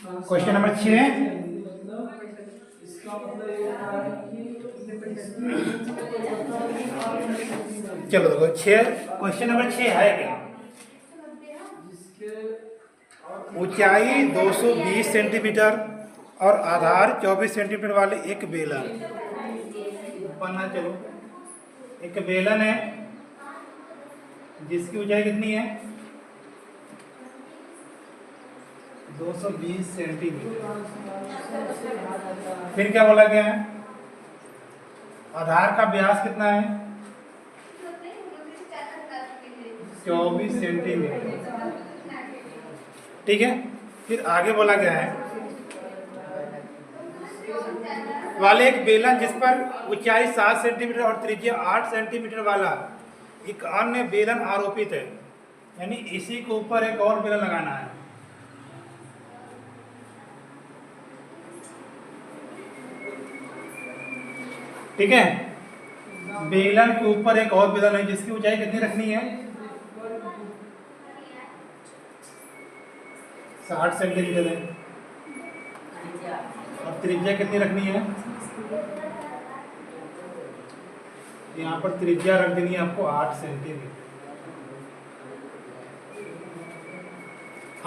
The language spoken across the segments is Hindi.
Question number 6। चलो देखो 6, क्वेश्चन नंबर 6 है क्या? ऊंचाई 220 सेंटीमीटर और आधार 24 सेंटीमीटर वाले एक बेलन बना। चलो एक बेलन है जिसकी ऊंचाई कितनी है? 220 सेंटीमीटर। फिर क्या बोला गया है? आधार का व्यास कितना है? 24 सेंटीमीटर। ठीक है। फिर आगे बोला गया है वाले एक बेलन जिस पर ऊंचाई 7 सेंटीमीटर और त्रिज्या 8 सेंटीमीटर वाला एक अन्य बेलन आरोपित है, यानी इसी के ऊपर एक और बेलन लगाना है। ठीक है। बेलन के ऊपर एक और बेलन है जिसकी ऊंचाई कितनी रखनी है? 60 सेंटीमीटर है और त्रिज्या कितनी रखनी है? यहाँ पर त्रिज्या रख देनी है आपको 8 सेंटीमीटर।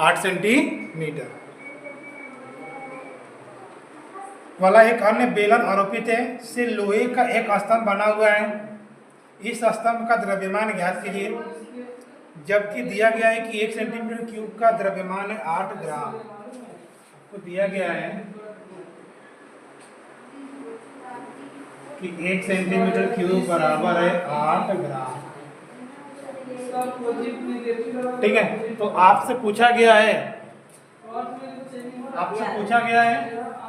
8 सेंटीमीटर वाला एक अन्य बेलन आरोपित है से लोहे का एक स्तंभ बना हुआ है। इस स्तंभ का द्रव्यमान ज्ञात कीजिए, जबकि दिया गया है कि 1 सेंटीमीटर क्यूब का द्रव्यमान है 8 ग्राम। आपको दिया गया है कि 1 सेंटीमीटर क्यूब बराबर है 8 ग्राम। ठीक है। तो आपसे पूछा गया है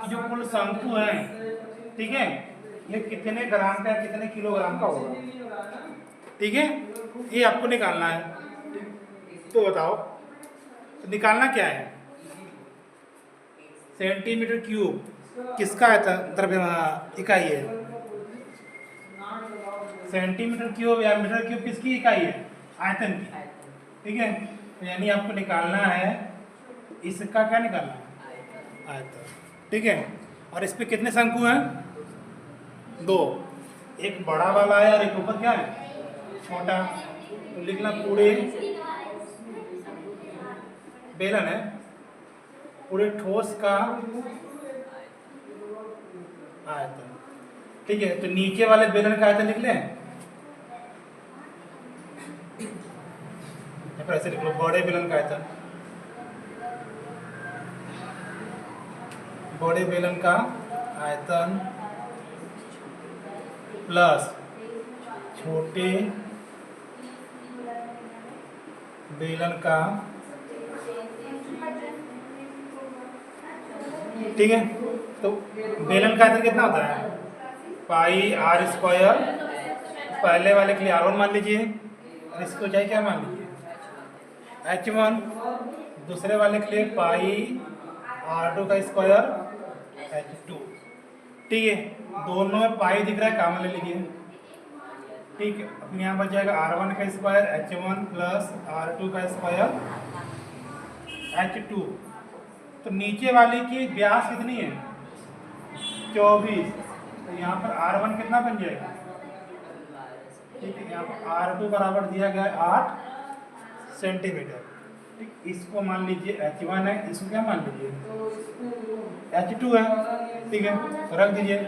कि जो कुल शंकु है, ठीक है, ये कितने ग्राम का कितने किलोग्राम का होगा। ठीक है, ये आपको निकालना है। तो बताओ तो निकालना क्या है? सेंटीमीटर क्यूब किसका इकाई है? सेंटीमीटर क्यूब या मीटर क्यूब किसकी इकाई है? आयतन की। ठीक है, तो यानी आपको निकालना है इसका क्या निकालना है? आयतन। ठीक है। और इस पे कितने शंकु हैं? 2। एक बड़ा वाला है और एक ऊपर क्या है? छोटा। तो लिखना पूरे बेलन है, पूरे ठोस का आयतन। ठीक है। तो नीचे वाले बेलन का आयतन लिख लें। ऐसे लिख लो, बड़े बेलन का आयतन, बड़े बेलन का आयतन प्लस छोटे बेलन का। ठीक है। तो बेलन का आयतन कितना होता है? पाई आर स्क्वायर। पहले वाले के लिए R1 मान लीजिए और इसको ऊंचाई क्या मान लीजिए? H1। दूसरे वाले के लिए पाई R2 का स्क्वायर H2। ठीक है। दोनों में पाई दिख रहा है, कॉमन ले लीजिए। ठीक है। अपने यहाँ बच जाएगा R1 का स्क्वायर H1 प्लस R2 का स्क्वायर H2। तो नीचे वाली की व्यास कितनी है? 24। तो यहाँ पर R1 कितना बन जाएगा? ठीक है। यहाँ पर R2 बराबर दिया गया है 8 सेंटीमीटर। ठीक, इसको मान लीजिए H1 है, इसको क्या मान लीजिए? H2 है। ठीक है, तो रख दीजिए।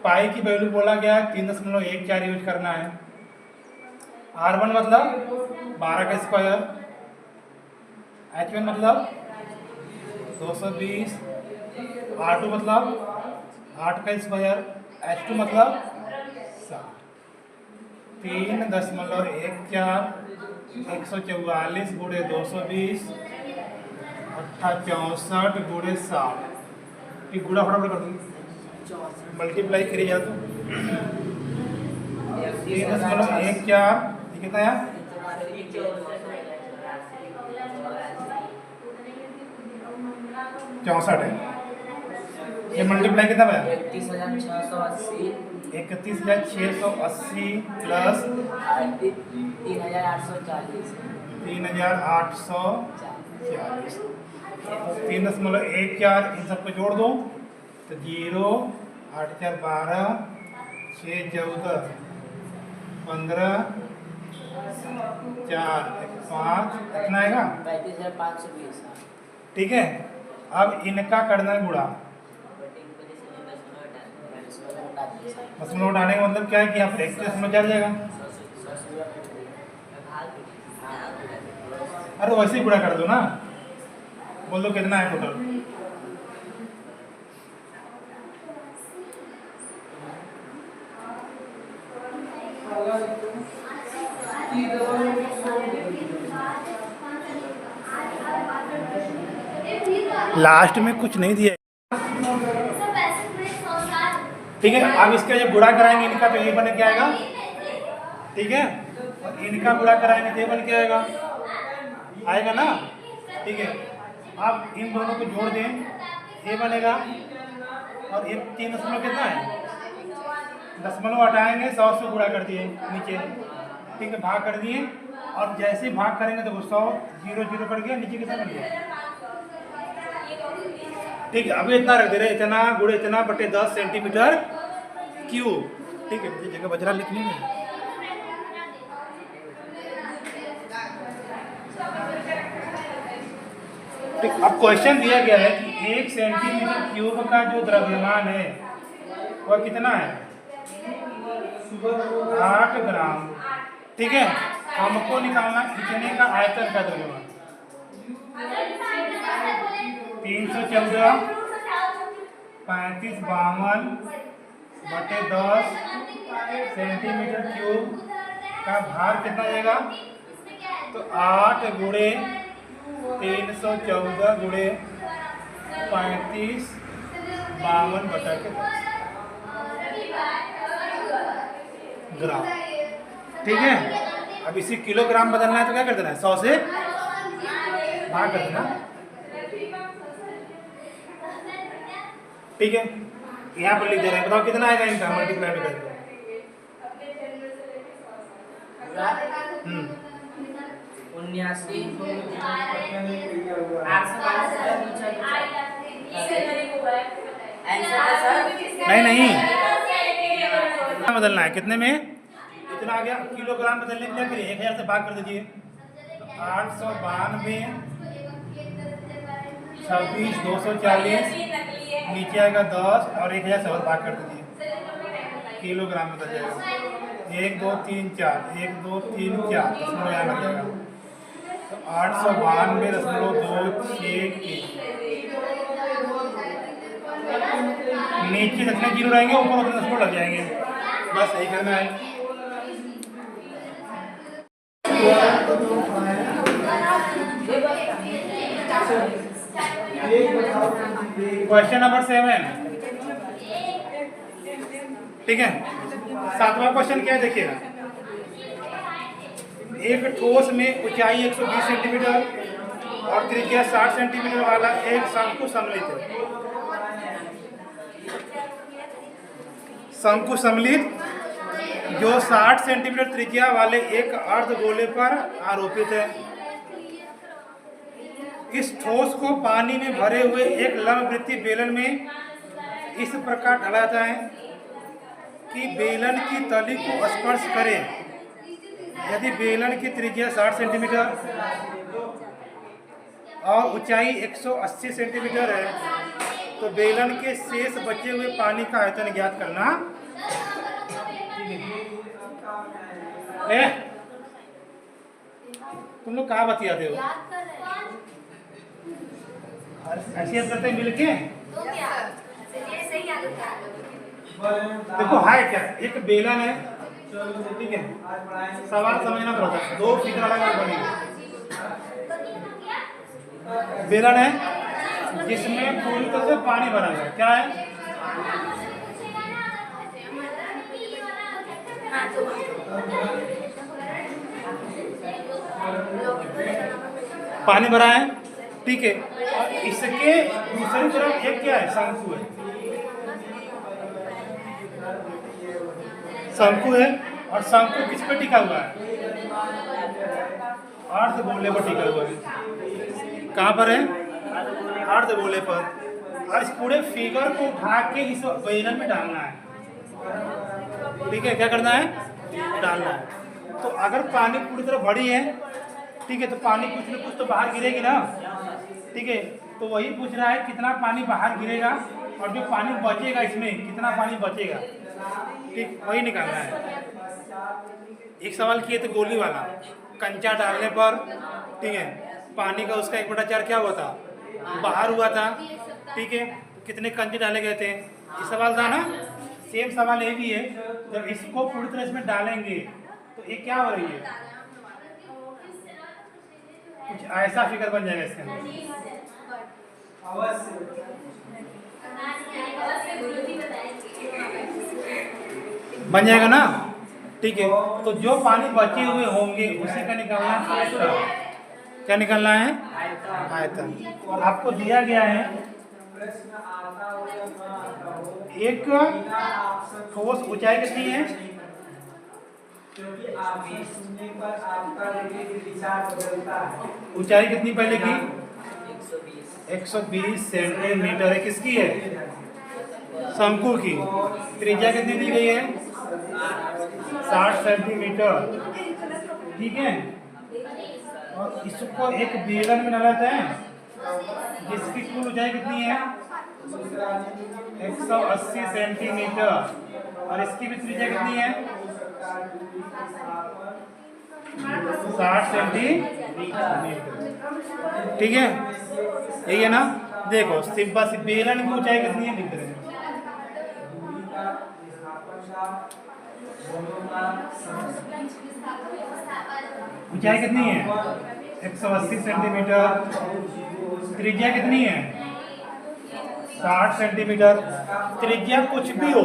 पाई की वैल्यू बोला गया है 3.14 यूज करना है। R1 मतलब 12 का स्क्वायर, H1 मतलब 220, R2 मतलब 8 का स्क्वायर, H2 मतलब 7। 3.14 144 गुणे 220 64 गुणे 60। ठीक, गुणा फटाफट कर दूँगी, मल्टीप्लाई करी जा तो 3.14 कितना है? 64 है। ये मल्टीप्लाई कितना है? 31,680 31,680 प्लस 3,840 3,840 40। 3.14 इन सबको जोड़ दो तो 0, 8 4 12, 6 14, 15, 4 5, इतना आएगा। 35,520। ठीक है, अब इनका करना है गुणा। दशमलव उठाने का मतलब क्या है कि आप एक दशमलव चल जाएगा। अरे वैसे ही गुणा कर दो ना, बोल दो कितना है टोटल। लास्ट में कुछ नहीं दिया। ठीक है, अब इसका जब गुणा कराएंगे इनका तो ये बन के आएगा। ठीक है, और इनका गुणा कराएंगे तो ये बन के आएगा, आएगा ना। ठीक है, अब इन दोनों को जोड़ दें, ये बनेगा। और ये 3 दशमलव कितना है, दशमलव हटाएंगे 100 से गुणा कर दिए नीचे। ठीक है, भाग कर दिए, और जैसे भाग करेंगे तो 100 0 0 कर गया, नीचे कितना बन गया। ठीक है, अभी इतना रख दे रहे, इतना गुणे इतना बटे 10 सेंटीमीटर क्यूब। ठीक है, मुझे जगह बजरा लिखनी है। ठीक, अब क्वेश्चन दिया गया है कि 1 सेंटीमीटर क्यूब का जो द्रव्यमान है वह कितना है, 8 ग्राम। ठीक है, हमको निकालना इतने का आयतन का द्रव्यमान 314 3552 बटे 10 सेंटीमीटर क्यूब का भार कितना जाएगा। तो 8 गुणे 314 गुणे 3552 बटा के 10 ग्राम। ठीक है, अब इसी किलोग्राम बदलना है तो क्या कर देना है, 100 से भाग कर देना। ठीक है, यहाँ पर लिख दे रहे हैं, बताओ कितना आएगा इनका मल्टीप्लाई करके। 79। नहीं नहीं, बदलना है कितने में, इतना आ गया। किलोग्राम बदलने के लिए करिए, 1000 से भाग कर दीजिए। 892 26 240 नीचे आएगा 10 और 1000 से भाग कर दीजिए, किलोग्राम बदल जाएगा। 1 2 3 4 1 2 3 4 दशमलव यहाँ लग जाएगा। तो 892.26 नीचे जितने जीरो रहेंगे ऊपर उतने दशमलव लग जाएंगे, बस यही करना है। Question number 7। ठीक है, 7वां क्वेश्चन क्या है देखिएगा। एक ठोस में ऊंचाई 120 सेंटीमीटर और त्रिज्या 60 सेंटीमीटर वाला एक शंकु सम्मिलित है। शंकु सम्मिलित जो 60 सेंटीमीटर त्रिज्या वाले एक अर्धगोले पर आरोपित है। इस ठोस को पानी में भरे हुए एक लंबवृत्तीय बेलन में इस प्रकार ढलाता है कि बेलन की तली को स्पर्श करे। यदि बेलन की त्रिज्या 60 सेंटीमीटर और ऊंचाई 180 सेंटीमीटर है तो बेलन के शेष बचे हुए पानी का आयतन ज्ञात करना। तुम लोग कहाँ बतियाते हो, ऐसे करते मिलके। देखो है क्या, एक बेलन है, ठीक है, सवाल समझना पड़ता है, 2 फिगर अलग अलग बनेगी। बेलन है जिसमें पूरी तरह से पानी भरा है, क्या है, पानी भरा है। ठीक है, और इसके दूसरी तरफ एक क्या है, शंकु है। शंकु है और शंकु किस पे टिका हुआ है, अर्धगोले पर टिका हुआ है। कहाँ पर है? अर्धगोले पर। और इस पूरे फिगर को उठा के इस बेलन में डालना है। ठीक है, क्या करना है? डालना है। तो अगर पानी पूरी तरह भरी है, ठीक है, तो पानी कुछ न कुछ तो बाहर गिरेगी ना। ठीक है, तो वही पूछ रहा है कितना पानी बाहर गिरेगा और जो पानी बचेगा इसमें कितना पानी बचेगा। ठीक, वही निकालना है। एक सवाल किए थे गोली वाला, कंचा डालने पर, ठीक है, पानी का उसका 1/4 क्या हुआ था? बाहर हुआ था। ठीक है, कितने कंचे डाले गए थे? ये सवाल था ना। सेम सवाल ये भी है, जब इसको पूरी तरह इसमें डालेंगे तो ये क्या हो रही है? कुछ ऐसा फिगर बन जाएगा इसके अंदर। बन जाएगा ना। ठीक है, तो जो पानी बचे हुए होंगे उसी का निकालना है आयतन। क्या निकालना है? आयतन। और आपको दिया गया है एक ठोस ऊंचाई कितनी है? ऊंचाई कितनी पहले की? 120 सेंटीमीटर है। किसकी है? शंकु की। त्रिज्या कितनी दी गई है? 60 सेंटीमीटर। ठीक है, और इसको एक बेलन में डालते हैं जिसकी कुल ऊंचाई कितनी है? 180 सेंटीमीटर। और इसकी भी त्रिज्या कितनी है? 60 सेंटीमीटर। ठीक है, यही है ना। देखो बस बेलन की ऊंचाई कितनी है लिख रहे हैं। ऊंचाई कितनी है? 180 सेंटीमीटर। त्रिज्या कितनी है? 60 सेंटीमीटर। त्रिज्या कुछ भी हो,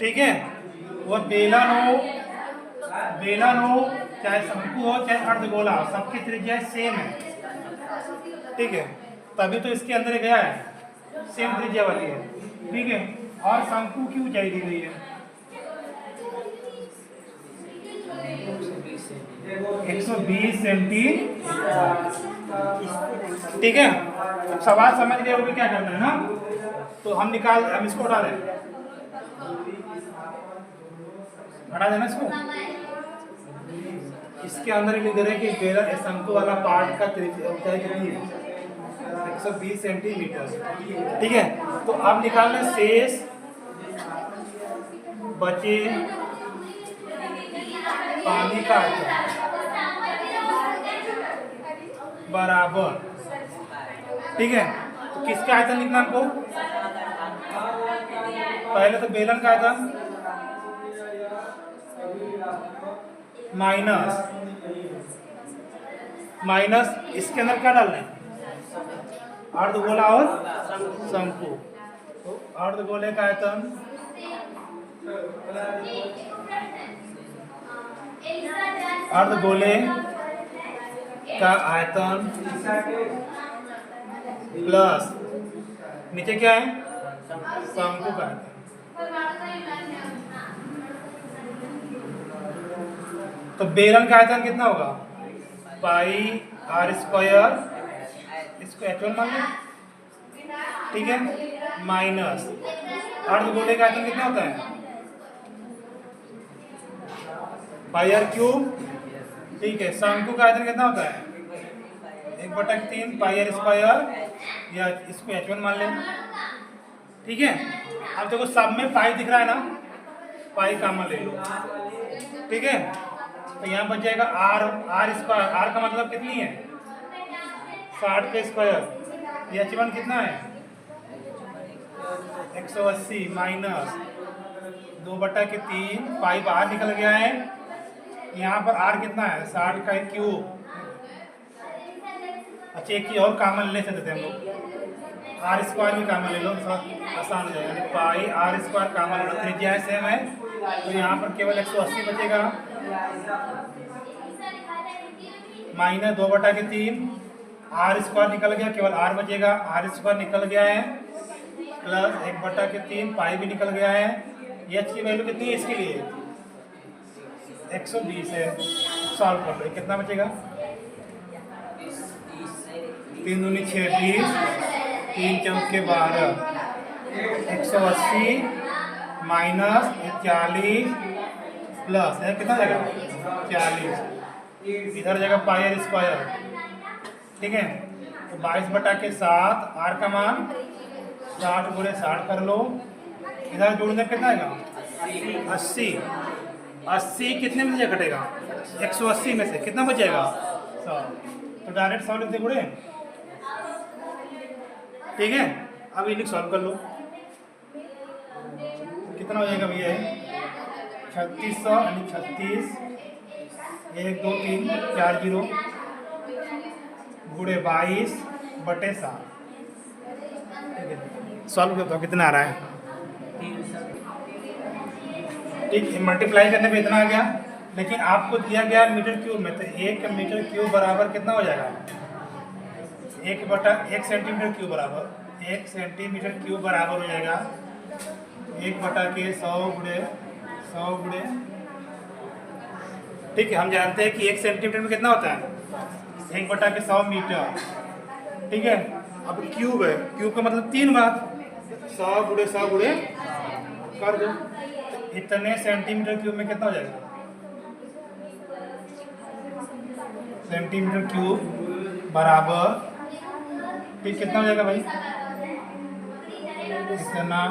ठीक है, वो बेलन हो चाहे शंकु हो चाहे अर्धगोला हो, सबकी त्रिज्या सेम है। ठीक है, तभी तो इसके अंदर गया है, सेम त्रिज्या वाली है। ठीक है, और शंकु की ऊंचाई दी गई है 120 सेंटीमीटर। ठीक है, अब सवाल समझ गए होगे क्या करना है ना। तो हम इसको हटा दें, हटा देना इसको। इसके अंदर लिख दे रहे हैं कि बेलन शंकु वाला पार्ट का ऊंचाई कितनी है? 120 सेंटीमीटर। ठीक है, तो अब निकालना शेष बचे पानी का आयतन बराबर। ठीक है, तो किसका आयतन लिखना हमको? पहले तो बेलन का आयतन माइनस इसके अंदर क्या डालना है? अर्धगोला और शंकु। तो अर्धगोले का आयतन प्लस नीचे क्या है? शंकु का आयतन। तो बेलन का आयतन कितना होगा? पाई r स्क्वायर, इसको h1 मान लें। ठीक है, माइनस अर्धगोले का आयतन कितना होता है? पाई r क्यूब। ठीक है, शंकु का आयतन कितना होता है? 1/3 पाई r स्क्वायर, या इसको h1 मान लें। ठीक है, अब देखो सब में पाई दिख रहा है ना, पाई कॉमन ले लो। ठीक है, तो यहाँ बच जाएगा r स्क्वायर। r का मतलब कितनी है? 60 का स्क्वायर। h1 कितना है? 180 माइनस 2/3 पाई बाहर निकल गया है। यहाँ पर r कितना है? 60 का क्यूब। अच्छा, एक ही और कॉमन ले सकते थे हम लोग, r स्क्वायर भी कॉमन ले लो, थोड़ा आसान हो जाएगा। पाई r स्क्वायर कॉमन ले लो, त्रिज्या सेम है, तो यहाँ पर केवल 180 बचेगा माइनस 2/3 r स्क्वायर निकल गया, केवल r बचेगा। r स्क्वायर निकल गया है प्लस 1/3 पाई भी निकल गया है। h की वैल्यू कितनी है इसके लिए? 120 है। सॉल्व कर लो, कितना बचेगा? 3 दूनी 6 20, 3 चौके 12, 180 माइनस 40 प्लस है कितना जाएगा 40, इधर जाएगा पाई आर स्क्वायर, ठीक है। तो 22/7 आर का मान 60 गुणे 60 कर लो, इधर जोड़ने कितना आएगा 80, 80 कितने में से घटेगा 180 में से कितना बच जाएगा 100, तो डायरेक्ट 100 लिखते गुणे, ठीक है। अब ये सॉल्व कर लो, कितना हो जाएगा भैया 3600 यानी 36 1 2 3 4 0 गुणे 22/7, ठीक है। सॉल्व करता हूँ कितना आ रहा है, ठीक है। मल्टीप्लाई करने पे इतना आ गया, लेकिन आपको दिया गया मीटर क्यूब में, तो 1 मीटर क्यूब बराबर कितना हो जाएगा 1 सेंटीमीटर क्यूब बराबर 1 सेंटीमीटर क्यूब बराबर हो जाएगा 1/100 गुणे 100 गुणे, ठीक है। हम जानते हैं कि 1 सेंटीमीटर में कितना होता है 1/100 मीटर, ठीक है। अब क्यूब है, क्यूब का मतलब 3 बार 100 गुणे 100 गुणे कर दो, तो इतने सेंटीमीटर क्यूब में कितना हो जाएगा सेंटीमीटर क्यूब बराबर, ठीक कितना हो जाएगा भाई इतना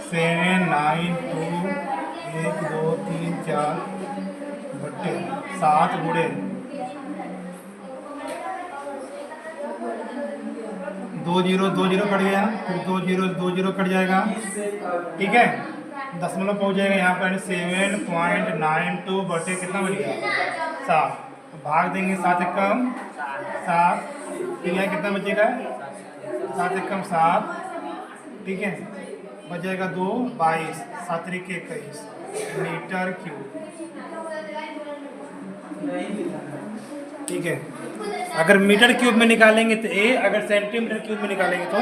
7 9 2 1 2 3 4 बट्टे 7 गुणे 2 0 2 0 कट गया, फिर 2 0 2 0 कट जाएगा, ठीक है। दशमलव पहुंच जाएगा यहाँ पर 7.92 बटे कितना बच गया 7, भाग देंगे 7 एकम 7, फिर यहाँ कितना बचेगा 7 एकम 7, ठीक है। बच जाएगा 2 22 7 के 21 मीटर क्यूब, ठीक है। अगर मीटर क्यूब में निकालेंगे तो ए, अगर सेंटीमीटर क्यूब में निकालेंगे तो